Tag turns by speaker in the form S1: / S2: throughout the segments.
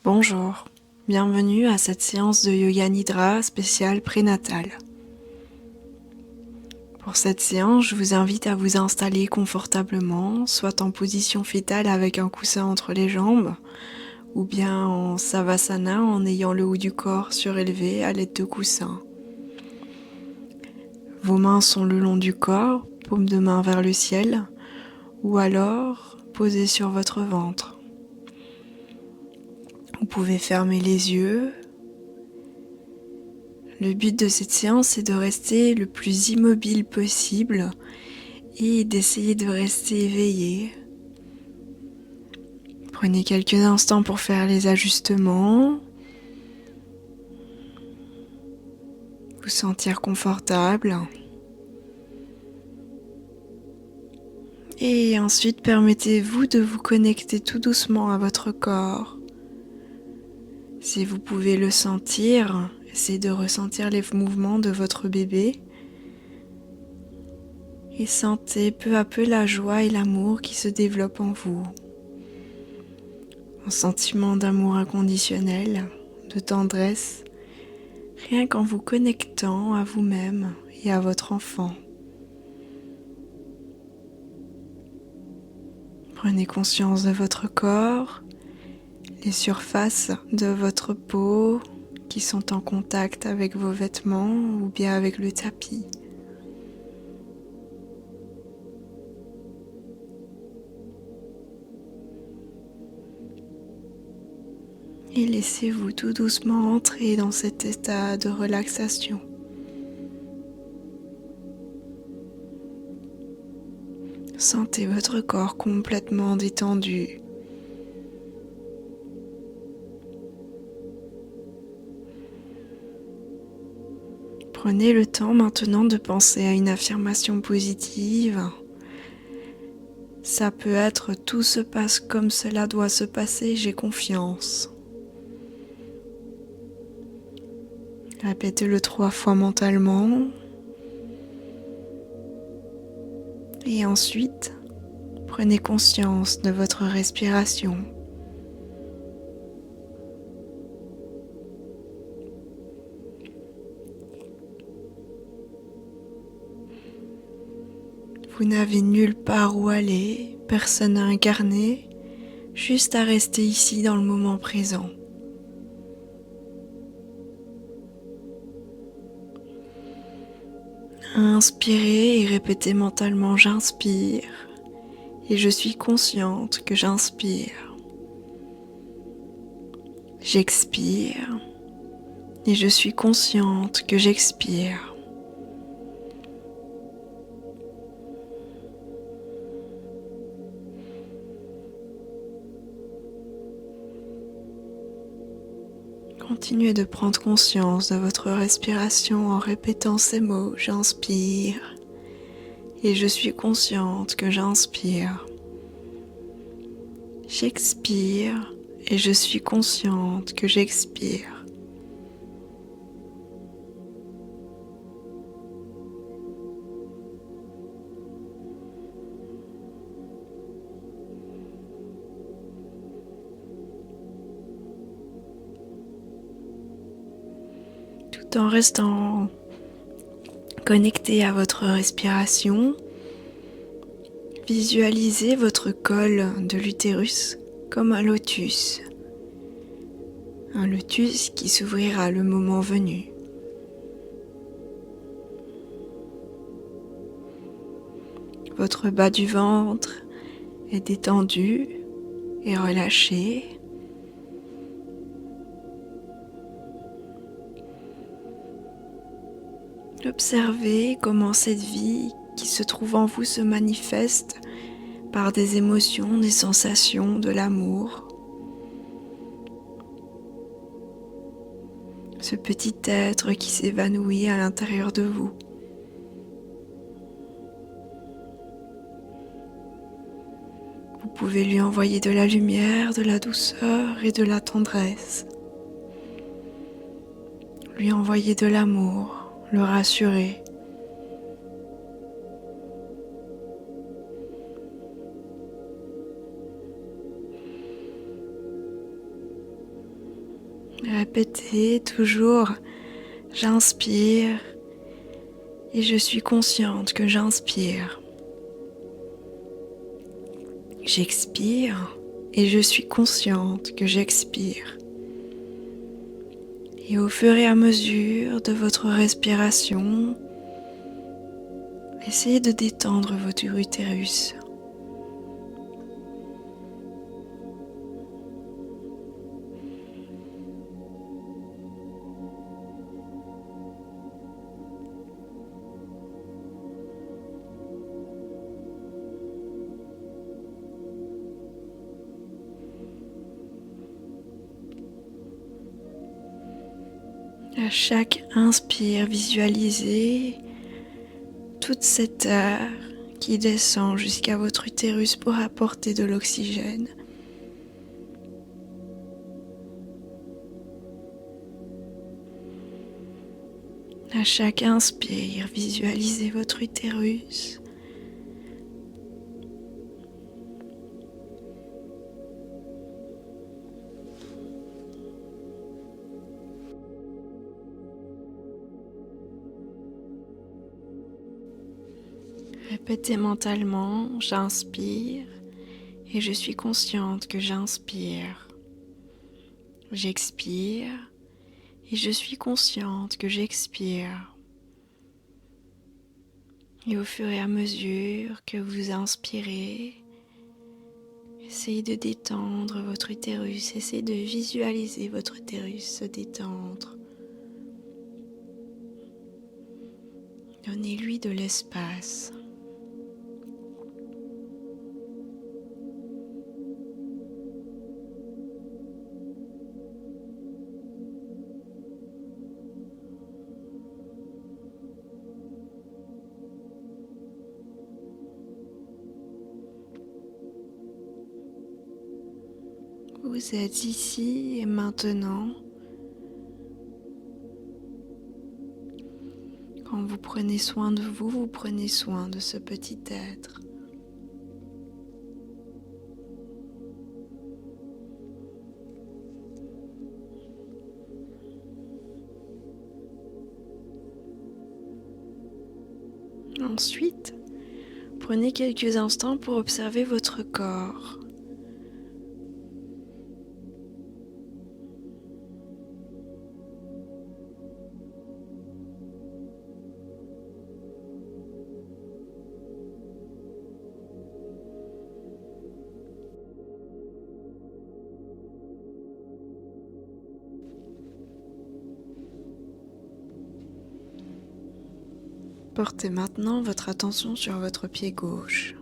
S1: Bonjour, bienvenue à cette séance de Yoga Nidra spéciale prénatale. Pour cette séance, je vous invite à vous installer confortablement, soit en position fétale avec un coussin entre les jambes, ou bien en Savasana en ayant le haut du corps surélevé à l'aide de coussins. Vos mains sont le long du corps, paume de main vers le ciel, ou alors posées sur votre ventre. Vous pouvez fermer les yeux. Le but de cette séance est de rester le plus immobile possible et d'essayer de rester éveillé. Prenez quelques instants pour faire les ajustements, vous sentir confortable et ensuite permettez-vous de vous connecter tout doucement à votre corps. Si vous pouvez le sentir, essayez de ressentir les mouvements de votre bébé et sentez peu à peu la joie et l'amour qui se développent en vous. Un sentiment d'amour inconditionnel, de tendresse, rien qu'en vous connectant à vous-même et à votre enfant. Prenez conscience de votre corps, les surfaces de votre peau qui sont en contact avec vos vêtements ou bien avec le tapis. Et laissez-vous tout doucement entrer dans cet état de relaxation. Sentez votre corps complètement détendu. Prenez le temps maintenant de penser à une affirmation positive. Ça peut être « tout se passe comme cela doit se passer, j'ai confiance ». Répétez-le 3 fois mentalement. Et ensuite, prenez conscience de votre respiration. Vous n'avez nulle part où aller, personne à incarner, juste à rester ici dans le moment présent. Inspirez et répétez mentalement « j'inspire » et je suis consciente que j'inspire. J'expire et je suis consciente que j'expire. Continuez de prendre conscience de votre respiration en répétant ces mots « j'inspire » et je suis consciente que j'inspire. J'expire et je suis consciente que j'expire. Tout en restant connecté à votre respiration, visualisez votre col de l'utérus comme un lotus. Un lotus qui s'ouvrira le moment venu. Votre bas du ventre est détendu et relâché. Observez comment cette vie qui se trouve en vous se manifeste par des émotions, des sensations, de l'amour. Ce petit être qui s'évanouit à l'intérieur de vous. Vous pouvez lui envoyer de la lumière, de la douceur et de la tendresse. Lui envoyer de l'amour, le rassurer. Répétez toujours, j'inspire et je suis consciente que j'inspire. J'expire et je suis consciente que j'expire. Et au fur et à mesure de votre respiration, essayez de détendre votre utérus. À chaque inspire, visualisez toute cette air qui descend jusqu'à votre utérus pour apporter de l'oxygène. À chaque inspire, visualisez votre utérus. Répétez mentalement, j'inspire et je suis consciente que j'inspire. J'expire et je suis consciente que j'expire. Et au fur et à mesure que vous inspirez, essayez de détendre votre utérus, essayez de visualiser votre utérus se détendre. Donnez-lui de l'espace. Vous êtes ici et maintenant. Quand vous prenez soin de vous, vous prenez soin de ce petit être. Ensuite, prenez quelques instants pour observer votre corps. Portez maintenant votre attention sur votre pied gauche.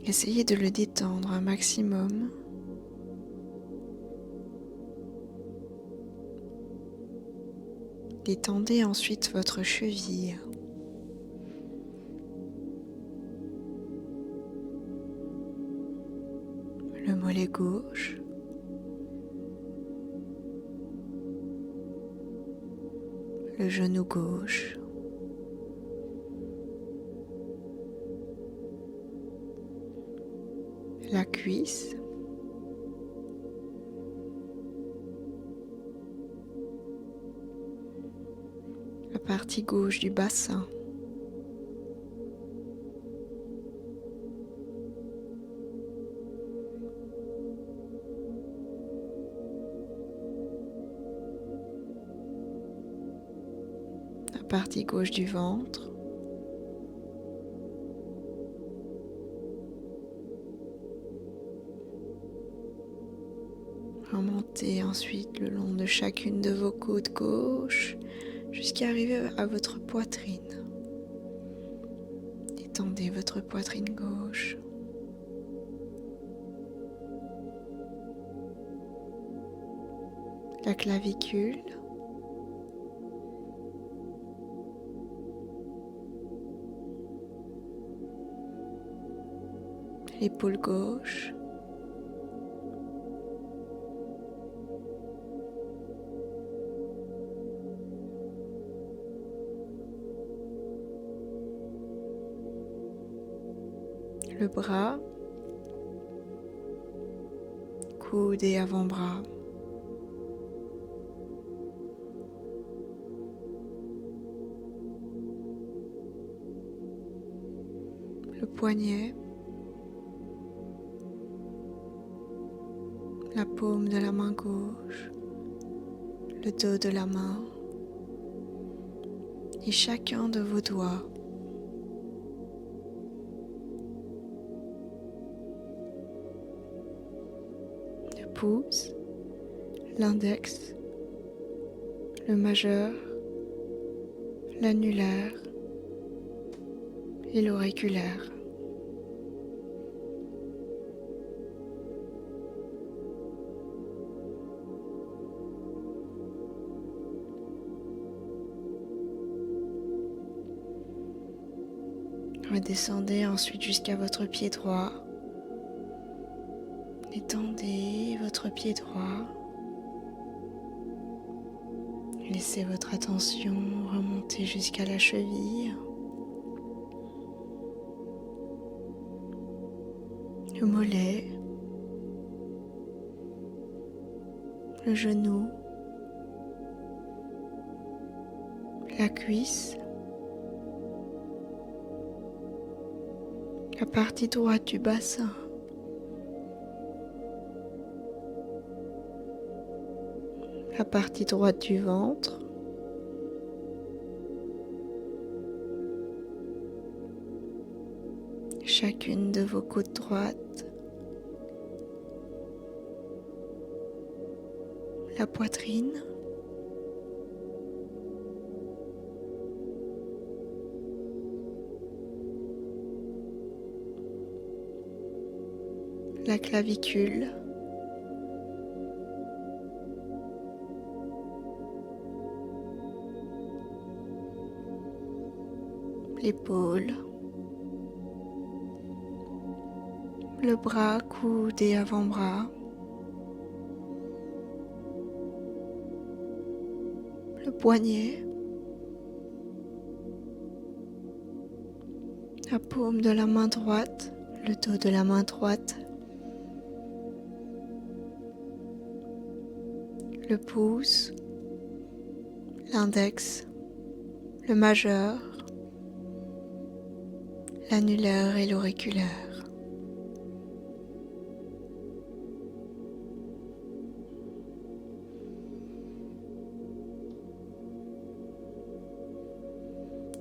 S1: Essayez de le détendre un maximum. Détendez ensuite votre cheville. Le mollet gauche. Le genou gauche. La cuisse. La partie gauche du bassin. La partie gauche du ventre. Remontez ensuite le long de chacune de vos côtes gauches jusqu'à arriver à votre poitrine. Détendez votre poitrine gauche. La clavicule. L'épaule gauche. Le bras, coudes et avant-bras. Le poignet, la paume de la main gauche, le dos de la main et chacun de vos doigts. Le pouce, l'index, le majeur, l'annulaire et l'auriculaire. Redescendez ensuite jusqu'à votre pied droit. Étendez votre pied droit. Laissez votre attention remonter jusqu'à la cheville. Le mollet. Le genou. La cuisse. La partie droite du bassin. La partie droite du ventre. Chacune de vos côtes droites. La poitrine. La clavicule. L'épaule. Le bras, coude et avant-bras. Le poignet. La paume de la main droite, le dos de la main droite. Le pouce, l'index, le majeur, l'annulaire et l'auriculaire.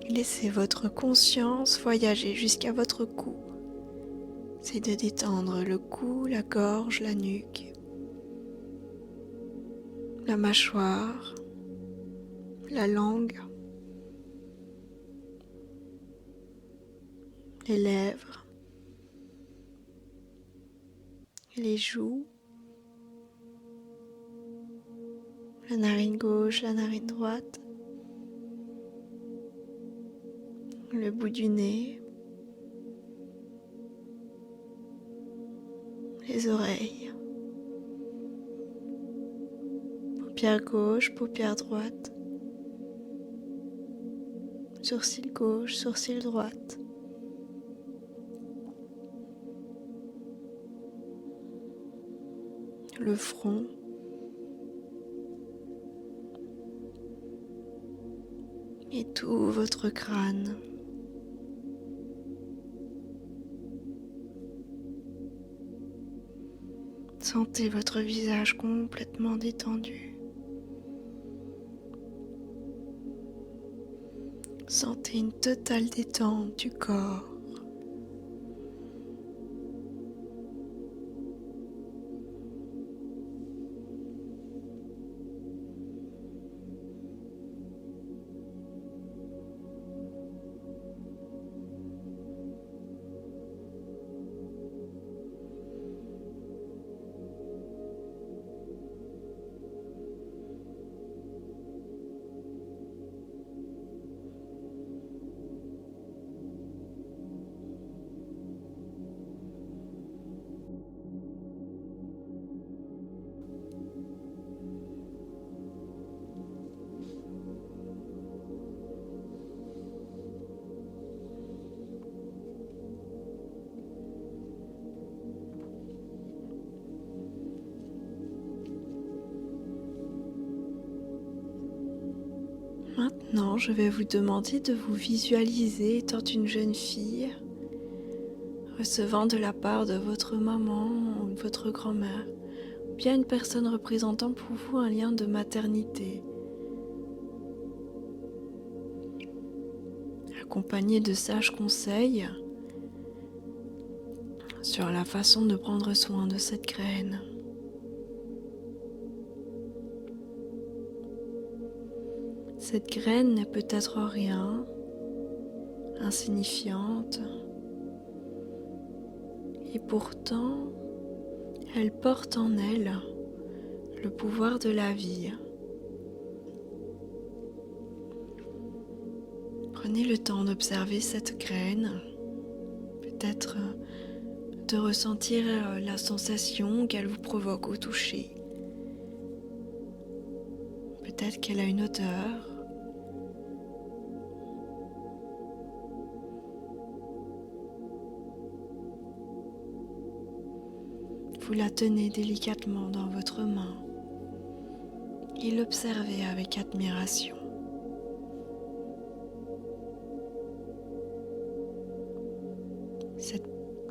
S1: Laissez votre conscience voyager jusqu'à votre cou. C'est de détendre le cou, la gorge, la nuque, la mâchoire, la langue, les lèvres, les joues, la narine gauche, la narine droite, le bout du nez, les oreilles, paupière gauche, paupière droite, sourcil gauche, sourcil droite. Le front, et tout votre crâne. Sentez votre visage complètement détendu. Sentez une totale détente du corps. Maintenant, je vais vous demander de vous visualiser étant une jeune fille, recevant de la part de votre maman ou de votre grand-mère, ou bien une personne représentant pour vous un lien de maternité, accompagné de sages conseils sur la façon de prendre soin de cette graine. Cette graine n'est peut-être rien, insignifiante, et pourtant, elle porte en elle le pouvoir de la vie. Prenez le temps d'observer cette graine, peut-être de ressentir la sensation qu'elle vous provoque au toucher. Peut-être qu'elle a une odeur. Vous la tenez délicatement dans votre main et l'observez avec admiration. Cette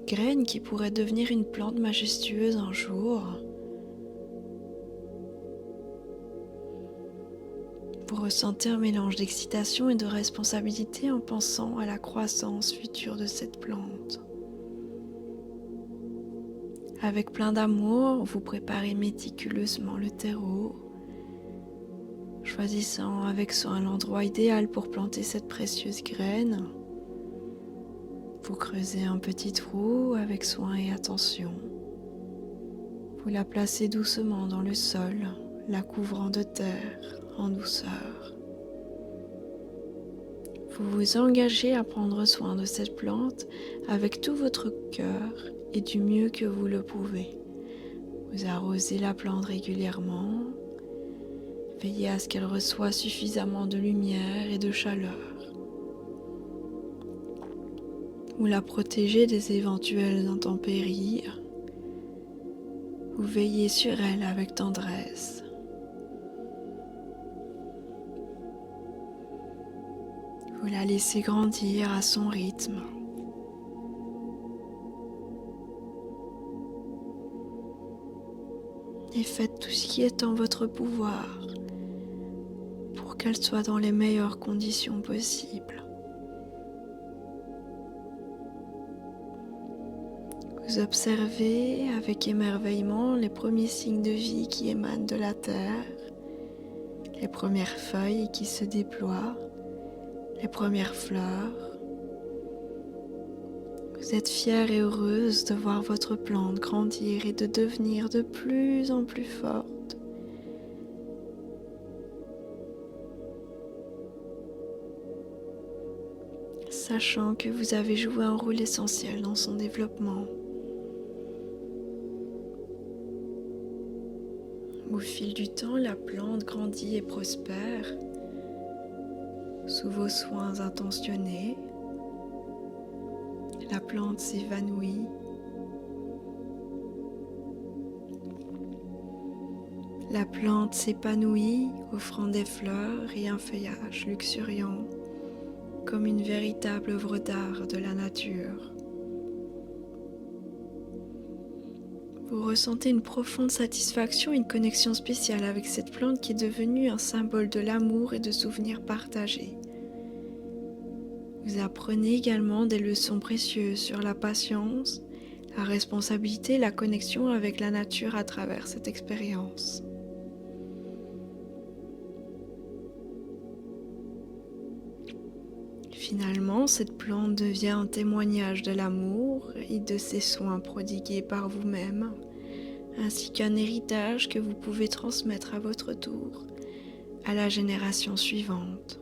S1: graine qui pourrait devenir une plante majestueuse un jour, vous ressentez un mélange d'excitation et de responsabilité en pensant à la croissance future de cette plante. Avec plein d'amour, vous préparez méticuleusement le terreau, choisissant avec soin l'endroit idéal pour planter cette précieuse graine. Vous creusez un petit trou avec soin et attention. Vous la placez doucement dans le sol, la couvrant de terre en douceur. Vous vous engagez à prendre soin de cette plante avec tout votre cœur et du mieux que vous le pouvez. Vous arrosez la plante régulièrement, veillez à ce qu'elle reçoive suffisamment de lumière et de chaleur. Vous la protégez des éventuelles intempéries. Vous veillez sur elle avec tendresse. Vous la laissez grandir à son rythme. Et faites tout ce qui est en votre pouvoir pour qu'elle soit dans les meilleures conditions possibles. Vous observez avec émerveillement les premiers signes de vie qui émanent de la terre, les premières feuilles qui se déploient, les premières fleurs. Vous êtes fière et heureuse de voir votre plante grandir et de devenir de plus en plus forte. Sachant que vous avez joué un rôle essentiel dans son développement. Au fil du temps, la plante grandit et prospère sous vos soins intentionnés. La plante s'évanouit. La plante s'épanouit, offrant des fleurs et un feuillage luxuriant, comme une véritable œuvre d'art de la nature. Vous ressentez une profonde satisfaction et une connexion spéciale avec cette plante qui est devenue un symbole de l'amour et de souvenirs partagés. Vous apprenez également des leçons précieuses sur la patience, la responsabilité et la connexion avec la nature à travers cette expérience. Finalement, cette plante devient un témoignage de l'amour et de ses soins prodigués par vous-même, ainsi qu'un héritage que vous pouvez transmettre à votre tour à la génération suivante.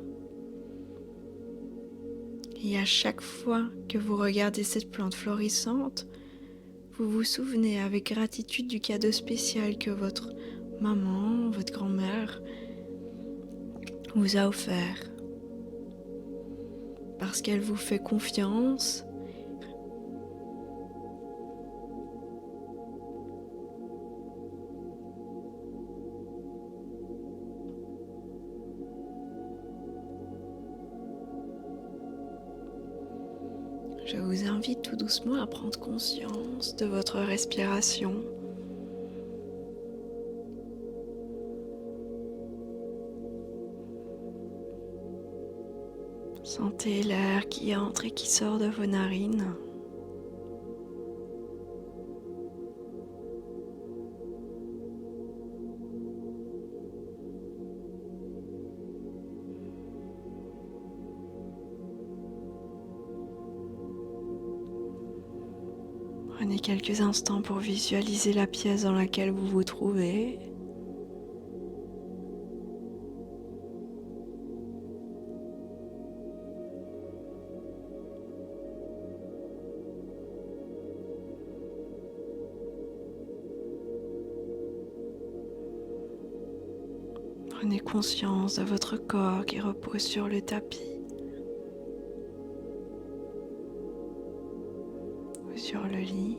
S1: Et à chaque fois que vous regardez cette plante florissante, vous vous souvenez avec gratitude du cadeau spécial que votre maman, votre grand-mère vous a offert. Parce qu'elle vous fait confiance, Je vous invite tout doucement à prendre conscience de votre respiration. Sentez l'air qui entre et qui sort de vos narines. Prenez quelques instants pour visualiser la pièce dans laquelle vous vous trouvez. Prenez conscience de votre corps qui repose sur le tapis ou sur le lit.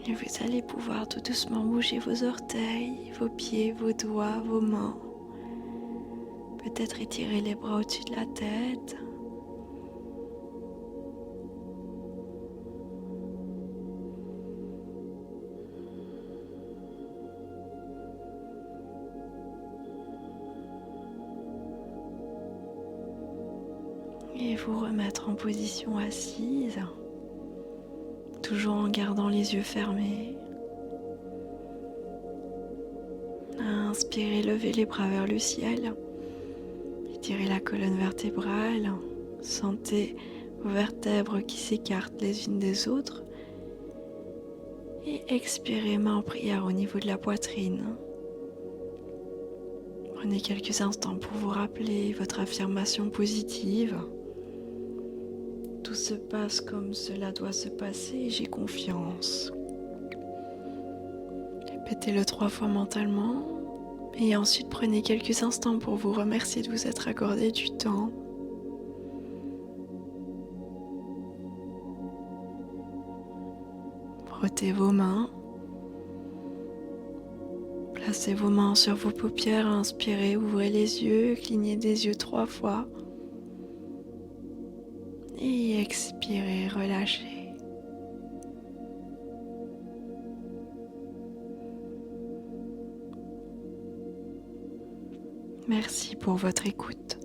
S1: Et vous allez pouvoir tout doucement bouger vos orteils, vos pieds, vos doigts, vos mains. Peut-être étirer les bras au-dessus de la tête. Et vous remettre en position assise, toujours en gardant les yeux fermés. Inspirez, levez les bras vers le ciel. Étirez la colonne vertébrale. Sentez vos vertèbres qui s'écartent les unes des autres. Et expirez, main en prière au niveau de la poitrine. Prenez quelques instants pour vous rappeler votre affirmation positive. Tout se passe comme cela doit se passer, j'ai confiance. Répétez-le 3 fois mentalement et ensuite prenez quelques instants pour vous remercier de vous être accordé du temps. Frottez vos mains. Placez vos mains sur vos paupières, inspirez, ouvrez les yeux, clignez des yeux 3 fois. Et expirez, relâchez. Merci pour votre écoute.